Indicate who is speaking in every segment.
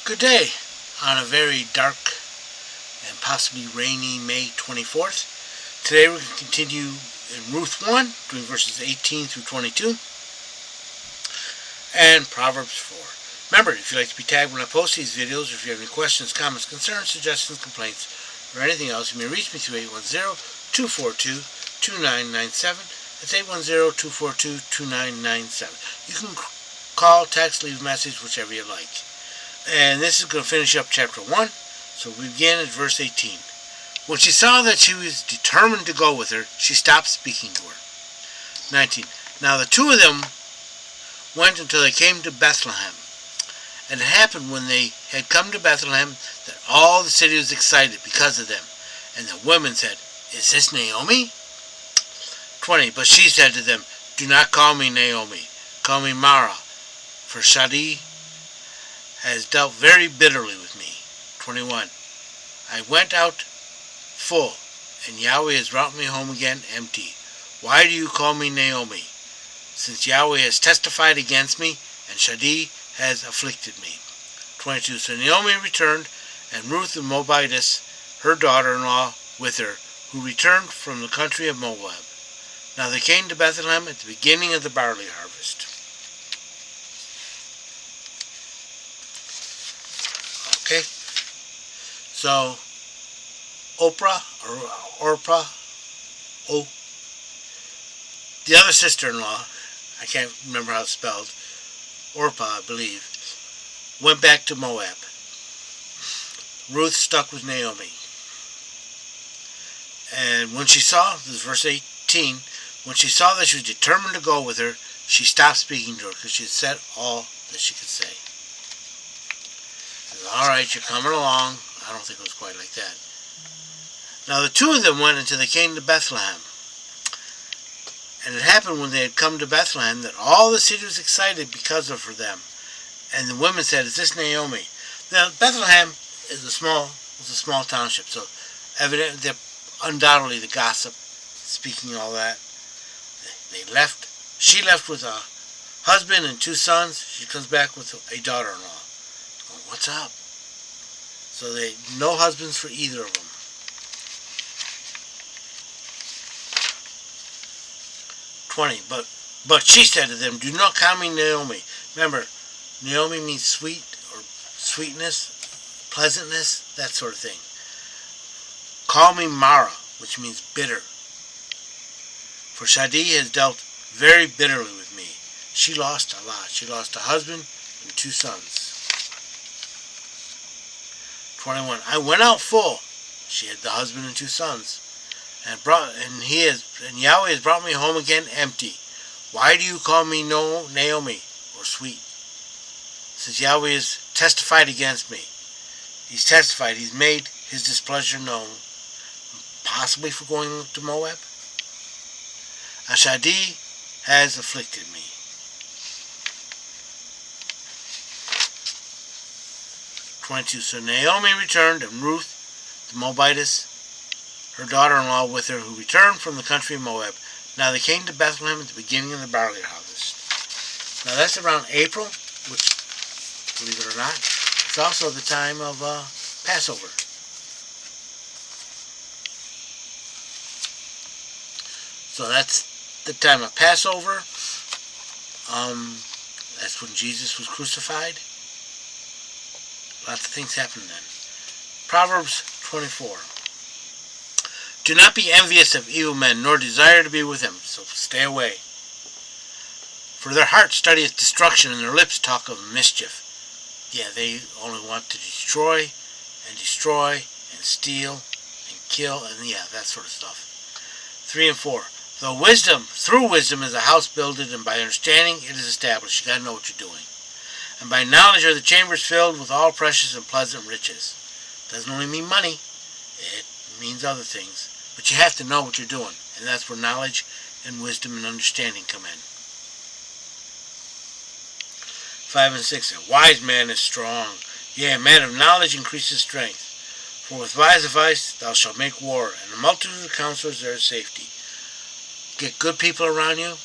Speaker 1: Good day on a very dark and possibly rainy May 24th. Today we're going to continue in Ruth 1, doing verses 18 through 22, and Proverbs 4. Remember, if you'd like to be tagged when I post these videos, or if you have any questions, comments, concerns, suggestions, complaints, or anything else, you may reach me through 810-242-2997. That's 810-242-2997. You can call, text, leave a message, whichever you like. And this is going to finish up chapter 1. So we begin at verse 18. When she saw that she was determined to go with her, she stopped speaking to her. 19. Now the two of them went until they came to Bethlehem. And it happened when they had come to Bethlehem that all the city was excited because of them. And the women said, "Is this Naomi?" 20. But she said to them, "Do not call me Naomi. Call me Mara, for Shadi has dealt very bitterly with me." 21. I went out full, and Yahweh has brought me home again empty. Why do you call me Naomi? Since Yahweh has testified against me, and Shadi has afflicted me. 22. So Naomi returned, and Ruth the Moabitess, her daughter-in-law, with her, who returned from the country of Moab. Now they came to Bethlehem at the beginning of the barley harvest. Okay, so Orpah, the other sister-in-law, I can't remember how it's spelled, Orpah, I believe, went back to Moab. Ruth stuck with Naomi. And when she saw, this is verse 18, when she saw that she was determined to go with her, she stopped speaking to her because she had said all that she could say. All right, you're coming along. I don't think it was quite like that. Now the two of them went until they came to Bethlehem. And it happened when they had come to Bethlehem that all the city was excited because of them. And the women said, "Is this Naomi?" Now Bethlehem is a small township, so evidently, undoubtedly the gossip, speaking all that. They left. She left with a husband and two sons. She comes back with a daughter-in-law. What's up? So no husbands for either of them. 20. But she said to them, "Do not call me Naomi." Remember, Naomi means sweet or sweetness, pleasantness, that sort of thing. Call me Mara, which means bitter. For Shadi has dealt very bitterly with me. She lost a lot. She lost a husband and two sons. 21. I went out full. She had the husband and two sons. And Yahweh has brought me home again empty. Why do you call me Naomi, or sweet? Since Yahweh has testified against me. He's testified. He's made his displeasure known. Possibly for going to Moab. Shadi has afflicted me. 22. So Naomi returned, and Ruth the Moabitess, her daughter-in-law, with her, who returned from the country of Moab. Now they came to Bethlehem at the beginning of the barley harvest. Now that's around April, which, believe it or not, it's also the time of Passover. So that's the time of Passover. That's when Jesus was crucified. Lots of things happened then. Proverbs 24. Do not be envious of evil men, nor desire to be with them, so stay away. For their heart studieth destruction, and their lips talk of mischief. Yeah, they only want to destroy, and steal, and kill, and that sort of stuff. 3 and 4. Through wisdom is a house builded, and by understanding it is established. You got to know what you're doing. And by knowledge are the chambers filled with all precious and pleasant riches. Doesn't only mean money. It means other things. But you have to know what you're doing. And that's where knowledge and wisdom and understanding come in. 5 and 6. A wise man is strong. Yea, a man of knowledge increases strength. For with wise advice thou shalt make war, and a multitude of counselors there is safety. Get good people around you,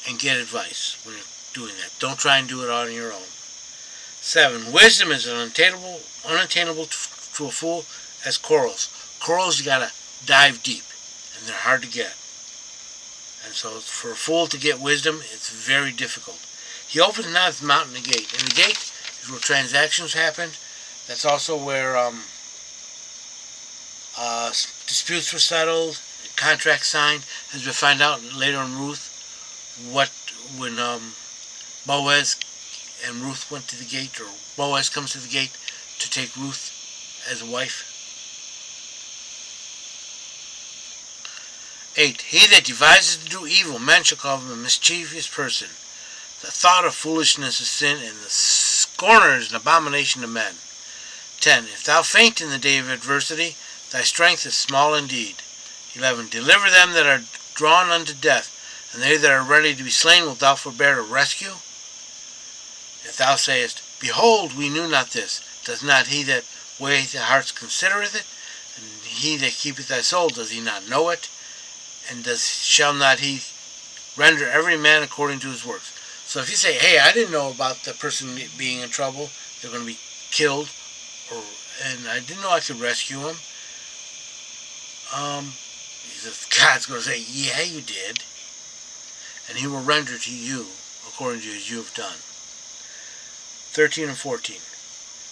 Speaker 1: and get advice when you're doing that. Don't try and do it on your own. 7. Wisdom is unattainable to a fool as corals. Corals, you gotta dive deep, and they're hard to get. And so for a fool to get wisdom, it's very difficult. He opens not his mouth in the gate. And the gate is where transactions happen. That's also where disputes were settled, contracts signed. As we find out later in Ruth, when Boaz and Ruth went to the gate, or Boaz comes to the gate to take Ruth as a wife. 8. He that devises to do evil, men shall call him a mischievous person. The thought of foolishness is sin, and the scorner is an abomination to men. 10. If thou faint in the day of adversity, thy strength is small indeed. 11. Deliver them that are drawn unto death, and they that are ready to be slain wilt thou forbear to rescue? If thou sayest, Behold, we knew not this, does not he that weigheth the hearts considereth it? And he that keepeth thy soul, does he not know it? And shall not he render every man according to his works? So if you say, hey, I didn't know about the person being in trouble, they're going to be killed, and I didn't know I could rescue him, God's going to say, yeah, you did. And he will render to you according to as you have done. 13 and 14.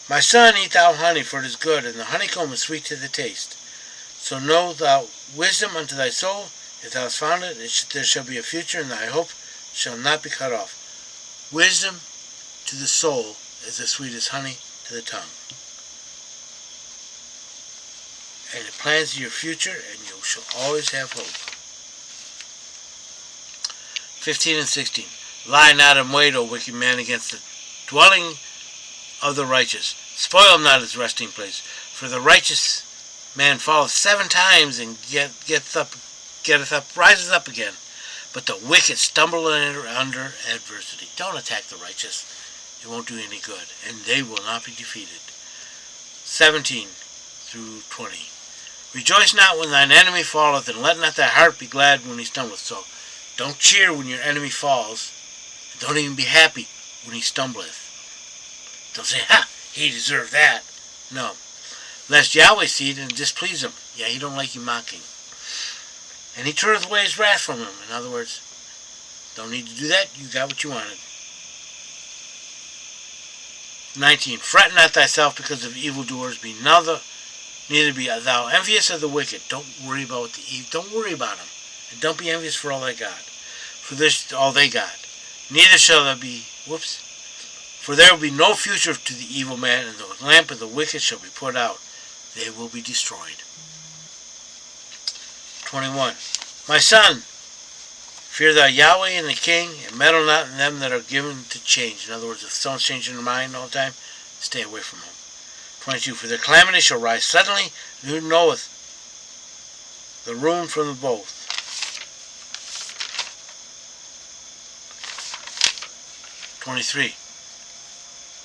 Speaker 1: My son, eat thou honey, for it is good, and the honeycomb is sweet to the taste. So know thou wisdom unto thy soul. If thou hast found it, there shall be a future, and thy hope shall not be cut off. Wisdom to the soul is as sweet as honey to the tongue. And it plans your future, and you shall always have hope. 15 and 16. Lie not in wait, O wicked man, against the dwelling of the righteous. Spoil not his resting place. For the righteous man falleth 7 times and rises up again. But the wicked stumble under adversity. Don't attack the righteous. It won't do any good, and they will not be defeated. 17 through 20. Rejoice not when thine enemy falleth, and let not thy heart be glad when he stumbleth. So don't cheer when your enemy falls. Don't even be happy when he stumbleth. Don't say, ha, he deserved that. No. Lest Yahweh see it and displease him. Yeah, he don't like you mocking. And he turneth away his wrath from him. In other words, don't need to do that. You got what you wanted. 19. Fret not thyself because of evildoers. Neither be thou envious of the wicked. Don't worry about Don't worry about them. And don't be envious for all they got. For this all they got. Neither shall there be, for there will be no future to the evil man, and the lamp of the wicked shall be put out. They will be destroyed. 21. My son, fear thou Yahweh and the king, and meddle not in them that are given to change. In other words, if someone's changing their mind all the time, stay away from them. 22. For their calamity shall rise suddenly, and who knoweth the ruin from the both? 23.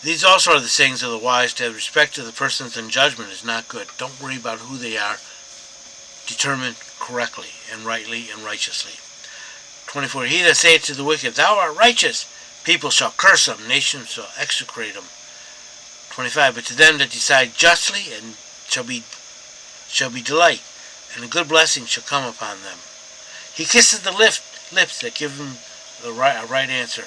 Speaker 1: These also are the sayings of the wise. To have respect to the persons in judgment is not good. Don't worry about who they are. Determine correctly and rightly and righteously. 24. He that saith to the wicked, Thou art righteous, people shall curse him, nations shall execrate him. 25. But to them that decide justly and shall be delight, and a good blessing shall come upon them. He kisses the lips that give him a right answer.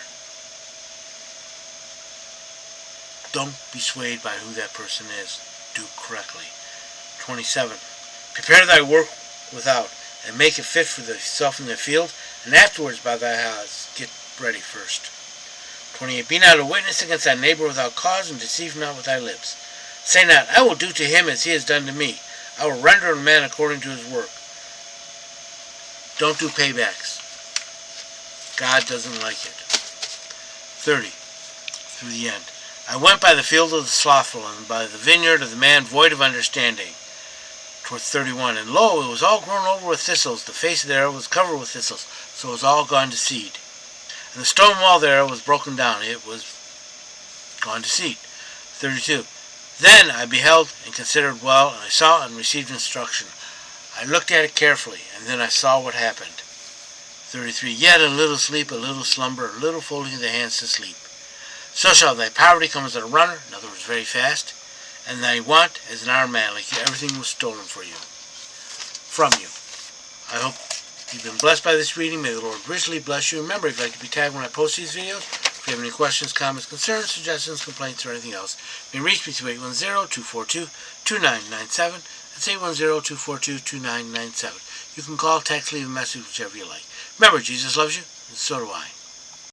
Speaker 1: Don't be swayed by who that person is. Do correctly. 27. Prepare thy work without, and make it fit for thyself in the field, and afterwards by thy house get ready first. 28. Be not a witness against thy neighbor without cause, and deceive not with thy lips. Say not, I will do to him as he has done to me. I will render a man according to his work. Don't do paybacks. God doesn't like it. 30. Through the end. I went by the field of the slothful, and by the vineyard of the man void of understanding. Towards 31. And lo, it was all grown over with thistles. The face thereof was covered with thistles, so it was all gone to seed. And the stone wall thereof was broken down. It was gone to seed. 32. Then I beheld and considered well, and I saw and received instruction. I looked at it carefully, and then I saw what happened. 33. Yet a little sleep, a little slumber, a little folding of the hands to sleep. So shall thy poverty come as a runner, in other words, very fast, and thy want as an armed man, like everything was stolen from you. I hope you've been blessed by this reading. May the Lord richly bless you. Remember, if you'd like to be tagged when I post these videos, if you have any questions, comments, concerns, suggestions, complaints, or anything else, you may reach me through 810-242-2997. That's 810-242-2997. You can call, text, leave a message, whichever you like. Remember, Jesus loves you, and so do I.